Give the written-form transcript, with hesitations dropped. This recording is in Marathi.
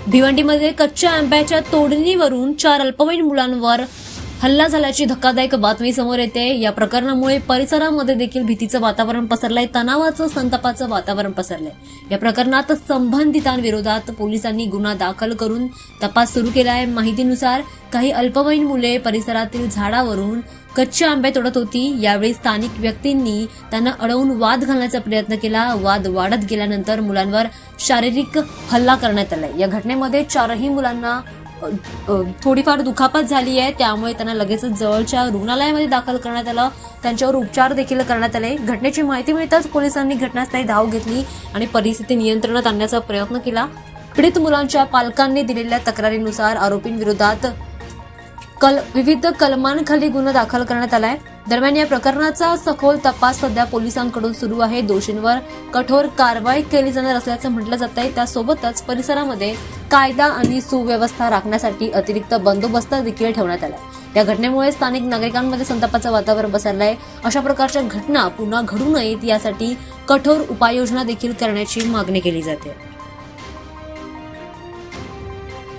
भिवंडीमध्ये कच्च्या आंब्याच्या तोडणीवरून 4 अल्पवयीन मुलांवर हल्ला झाल्याची धक्कादायक बातमी समोर येते। या प्रकरणामुळे परिसरामध्ये देखील भीतीचं वातावरण पसरलंय, तणावाचं, संतापाचं वातावरण पसरलंय। या प्रकरणात संबंधितांविरोधात पोलिसांनी गुन्हा दाखल करून तपास सुरू केला आहे। माहितीनुसार काही अल्पवयीन मुले परिसरातील झाडावरून कच्चे आंबे तोडत होती। यावेळी स्थानिक व्यक्तींनी त्यांना अडवून वाद घालण्याचा प्रयत्न केला। वाद वाढत गेल्यानंतर मुलांवर शारीरिक हल्ला करण्यात आला। या घटनेमध्ये 4ही मुलांना थोडीफार दुखापत झाली आहे, त्यामुळे त्यांना लगेचच जवळच्या रुग्णालयामध्ये दाखल करण्यात आलं। त्यांच्यावर उपचार देखील करण्यात आले। घटनेची माहिती मिळताच पोलिसांनी घटनास्थळी धाव घेतली आणि परिस्थिती नियंत्रणात आणण्याचा प्रयत्न केला। पीडित मुलांच्या पालकांनी दिलेल्या तक्रारीनुसार आरोपींविरोधात विविध कलमांखाली गुन्हा दाखल करण्यात आलाय। दरम्यान या प्रकरणाचा सखोल तपास सध्या पोलिसांकडून सुरू आहे। दोषींवर कठोर कारवाई केली जाणार असल्याचं म्हटलं जात आहे। त्यासोबतच परिसरामध्ये कायदा आणि सुव्यवस्था राखण्यासाठी अतिरिक्त बंदोबस्त देखील ठेवण्यात आला। या घटनेमुळे स्थानिक नागरिकांमध्ये संतापाचं वातावरण पसरलंय। अशा प्रकारच्या घटना पुन्हा घडू नयेत यासाठी कठोर उपाययोजना देखील करण्याची मागणी केली जाते।